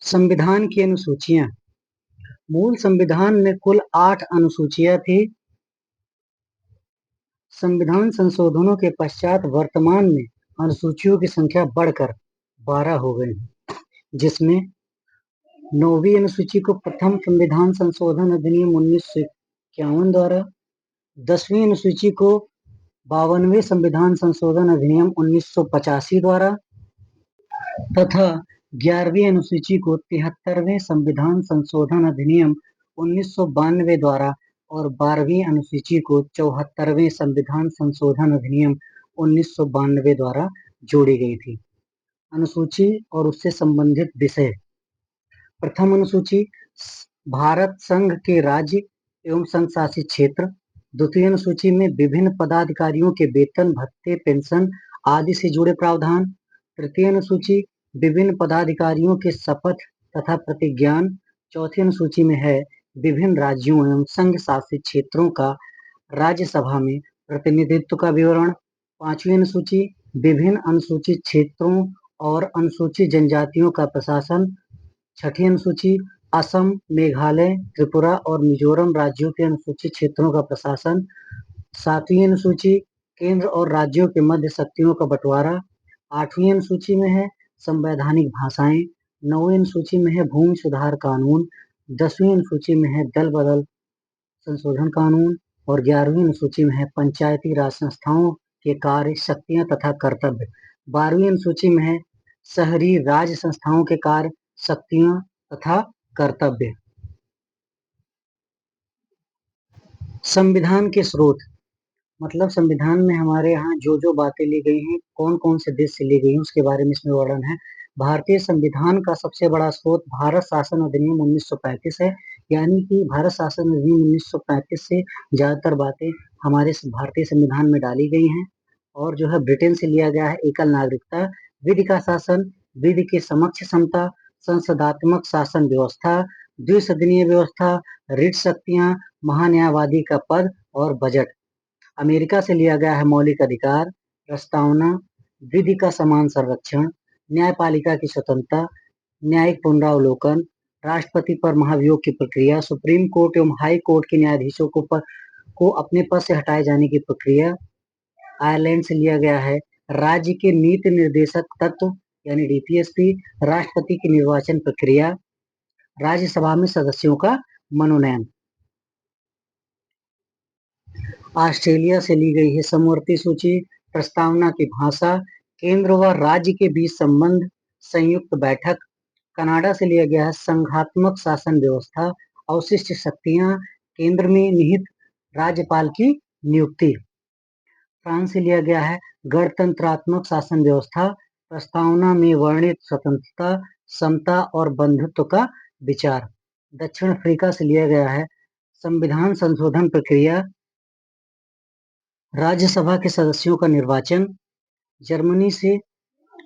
संविधान की अनुसूचियां। मूल संविधान में कुल 8 अनुसूचियां थी। संविधान संशोधनों के पश्चात वर्तमान में अनुसूचियों की संख्या बढ़कर 12 हो गई है, जिसमें 9वीं अनुसूची को प्रथम संविधान संशोधन अधिनियम 1951 द्वारा, 10वीं अनुसूची को 52वें संविधान संशोधन अधिनियम 1985 द्वारा तथा 11वीं अनुसूची को 73वें संविधान संशोधन अधिनियम 1992 द्वारा और 12वीं अनुसूची को 74वें संविधान संशोधन अधिनियम 1992 द्वारा जोड़ी गई थी। अनुसूची और उससे संबंधित विषय। प्रथम अनुसूची भारत संघ के राज्य एवं संघ शासित क्षेत्र। द्वितीय अनुसूची में विभिन्न पदाधिकारियों के वेतन, भत्ते, पेंशन आदि से जुड़े प्रावधान। तृतीय अनुसूची विभिन्न पदाधिकारियों के शपथ तथा प्रतिज्ञान। चौथी अनुसूची में है विभिन्न राज्यों एवं संघ शासित क्षेत्रों का राज्यसभा में प्रतिनिधित्व का विवरण। पांचवी अनुसूची विभिन्न अनुसूचित क्षेत्रों और अनुसूचित जनजातियों का प्रशासन। छठी अनुसूची असम, मेघालय, त्रिपुरा और मिजोरम राज्यों के अनुसूचित क्षेत्रों का प्रशासन। सातवीं अनुसूची केंद्र और राज्यों के मध्य शक्तियों का बंटवारा। आठवीं अनुसूची में है संवैधानिक भाषाएं। 9वीं अनुसूची में है भूमि सुधार कानून। 10वीं अनुसूची में है दल बदल संशोधन कानून और 11वीं अनुसूची में है पंचायती राज संस्थाओं के कार्य, शक्तियां तथा कर्तव्य। 12वीं अनुसूची में है शहरी राज्य संस्थाओं के कार्य, शक्तियां तथा कर्तव्य। संविधान के स्रोत, मतलब संविधान में हमारे यहाँ जो बातें ली गई हैं, कौन कौन से देश से ली गई हैं, उसके बारे में इसमें वर्णन है। भारतीय संविधान का सबसे बड़ा स्रोत भारत शासन अधिनियम 1935 है, यानी कि भारत शासन अधिनियम 1935 से ज्यादातर बातें हमारे भारतीय संविधान में डाली गई हैं। और जो है ब्रिटेन से लिया गया है एकल नागरिकता, विधि का शासन, विधि के समक्ष समता, संसदात्मक शासन व्यवस्था, द्विसदनीय व्यवस्था, रिट शक्तियां, महान्यायवादी का पद और बजट। अमेरिका से लिया गया है मौलिक अधिकार, प्रस्तावना, विधि का समान संरक्षण, न्यायपालिका की स्वतंत्रता, न्यायिक पुनरावलोकन, राष्ट्रपति पर महाभियोग की प्रक्रिया, सुप्रीम कोर्ट एवं हाई कोर्ट के न्यायाधीशों को अपने पद से हटाए जाने की प्रक्रिया। आयरलैंड से लिया गया है राज्य के नीति निर्देशक तत्व यानी डीपीएसपी, राष्ट्रपति की निर्वाचन प्रक्रिया, राज्यसभा में सदस्यों का मनोनयन। ऑस्ट्रेलिया से ली गई है समवर्ती सूची, प्रस्तावना की भाषा, केंद्र व राज्य के बीच संबंध, संयुक्त बैठक। कनाडा से लिया गया है संघात्मक शासन व्यवस्था, अवशिष्ट शक्तियां, केंद्र में निहित राज्यपाल की नियुक्ति। फ्रांस से लिया गया है गणतंत्रात्मक शासन व्यवस्था, प्रस्तावना में वर्णित स्वतंत्रता, समता और बंधुत्व का विचार। दक्षिण अफ्रीका से लिया गया है संविधान संशोधन प्रक्रिया, राज्यसभा के सदस्यों का निर्वाचन। जर्मनी से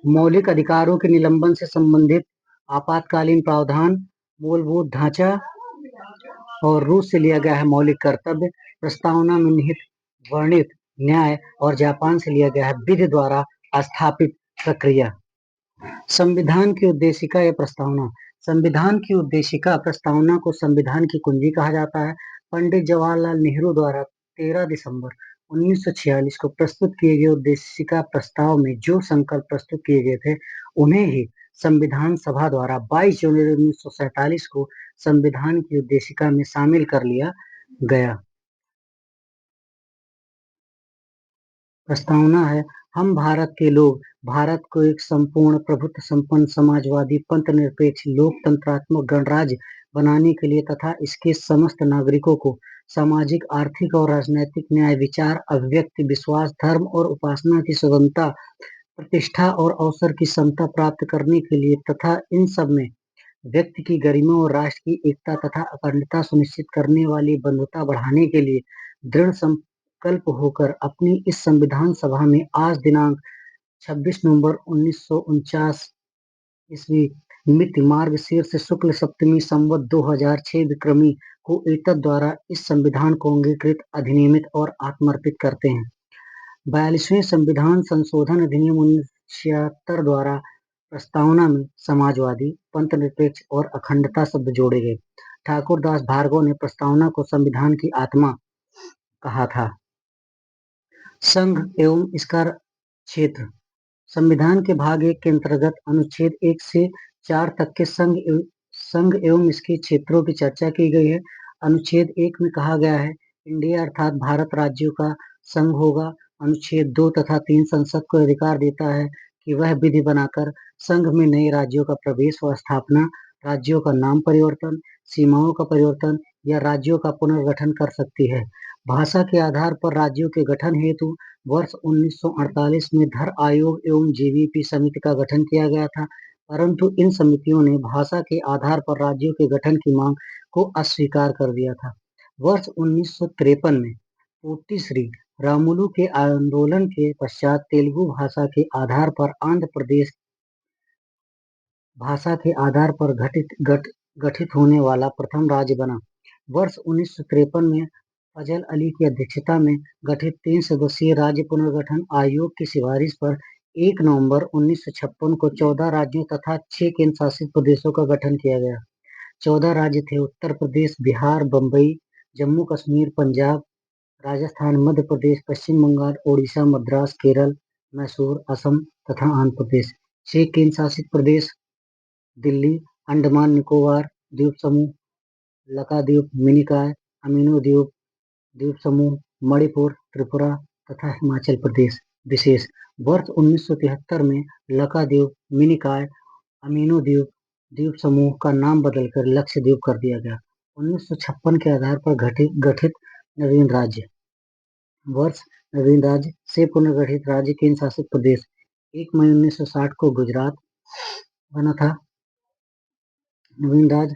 मौलिक अधिकारों के निलंबन से संबंधित आपातकालीन प्रावधान, मूलभूत ढांचा। और रूस से लिया गया है मौलिक कर्तव्य, प्रस्तावना में निहित वर्णित न्याय। और जापान से लिया गया है विधि द्वारा स्थापित प्रक्रिया। संविधान की उद्देशिका या प्रस्तावना। संविधान की उद्देशिका प्रस्तावना को संविधान की कुंजी कहा जाता है। पंडित जवाहरलाल नेहरू द्वारा 13 दिसंबर 1946 को प्रस्तुत किए गए उद्देशिका प्रस्ताव में जो संकल्प प्रस्तुत किए गए थे, उन्हें ही संविधान सभा द्वारा 22 जनवरी 1947 को संविधान की उद्देशिका में शामिल कर लिया गया। प्रस्तावना है, हम भारत के लोग भारत को एक संपूर्ण प्रभुत्व संपन्न समाजवादी पंथ निरपेक्ष लोकतंत्रात्मक गणराज्य बनाने के लिए तथा इसके समस्त नागरिकों को सामाजिक, आर्थिक और राजनैतिक न्याय, विचार, अभिव्यक्ति, विश्वास, धर्म और उपासना की स्वतंत्रता, प्रतिष्ठा और अवसर की समता प्राप्त करने के लिए तथा इन सब में व्यक्ति की गरिमा और राष्ट्र की एकता तथा अखंडता सुनिश्चित करने वाली बंधुता बढ़ाने के लिए दृढ़ संकल्प होकर अपनी इस संविधान सभा में आज दिनांक 26 नवंबर 1949 ईस्वी मिति मार्गशीर्ष शुक्ल सप्तमी संवत 2006 विक्रमी को एतद द्वारा इस संविधान को अंगीकृत, अधिनियमित और आत्मर्पित करते हैं। 42वें संविधान संशोधन अधिनियम 1976 द्वारा प्रस्तावना में समाजवादी, पंथनिरपेक्ष और अखंडता शब्द जोड़े गए। ठाकुर दास भार्गव ने प्रस्तावना को संविधान की आत्मा कहा था। संघ एवं इसका क्षेत्र। संविधान के भाग 1 के अंतर्गत अनुच्छेद 1 से 4 तक के संघ एवं इसके क्षेत्रों की चर्चा की गई है। अनुच्छेद 1 में कहा गया है, इंडिया अर्थात भारत राज्यों का संघ होगा। अनुच्छेद 2 तथा 3 संसद को अधिकार देता है कि वह विधि बनाकर संघ में नए राज्यों का प्रवेश व स्थापना, राज्यों का नाम परिवर्तन, सीमाओं का परिवर्तन या राज्यों का पुनर्गठन कर सकती है। भाषा के आधार पर राज्यों के गठन हेतु वर्ष 1948 में धर आयोग एवं जीवीपी समिति का गठन किया गया था, परंतु इन समितियों ने भाषा के आधार पर राज्यों के गठन की मांग को अस्वीकार कर दिया था। वर्ष 1953 में पोट्टी श्री रामुलु के आंदोलन के पश्चात तेलुगु भाषा के आधार पर आंध्र प्रदेश भाषा के आधार पर गठित होने वाला प्रथम राज्य बना। वर्ष 1953 में फजल अली की अध्यक्षता में गठित 3 सदस्यीय राज्य पुनर्गठन आयोग की सिफारिश पर 1 नवंबर 1956 को 14 राज्यों तथा 6 केंद्र शासित प्रदेशों का गठन किया गया। 14 राज्य थे उत्तर प्रदेश, बिहार, बंबई, जम्मू कश्मीर, पंजाब, राजस्थान, मध्य प्रदेश, पश्चिम बंगाल, ओडिशा, मद्रास, केरल, मैसूर, असम तथा आंध्र प्रदेश। 6 केंद्र शासित प्रदेश दिल्ली, अंडमान निकोबार द्वीप समूह, लक्षद्वीप, मिनिकॉय, अमीनो द्वीप समूह, मणिपुर, त्रिपुरा तथा हिमाचल प्रदेश। विशेष वर्ष 1973 में लक्षद्वीप, मिनिकॉय, अमीनो द्वीप समूह का नाम बदलकर लक्षद्वीप कर दिया गया। 1956 के आधार पर गठित नवीन राज्य। वर्ष नवीन राज्य से पुनर्गठित राज्य केंद्र शासित प्रदेश 1 मई 1960 को गुजरात बना था। नवीन राज्य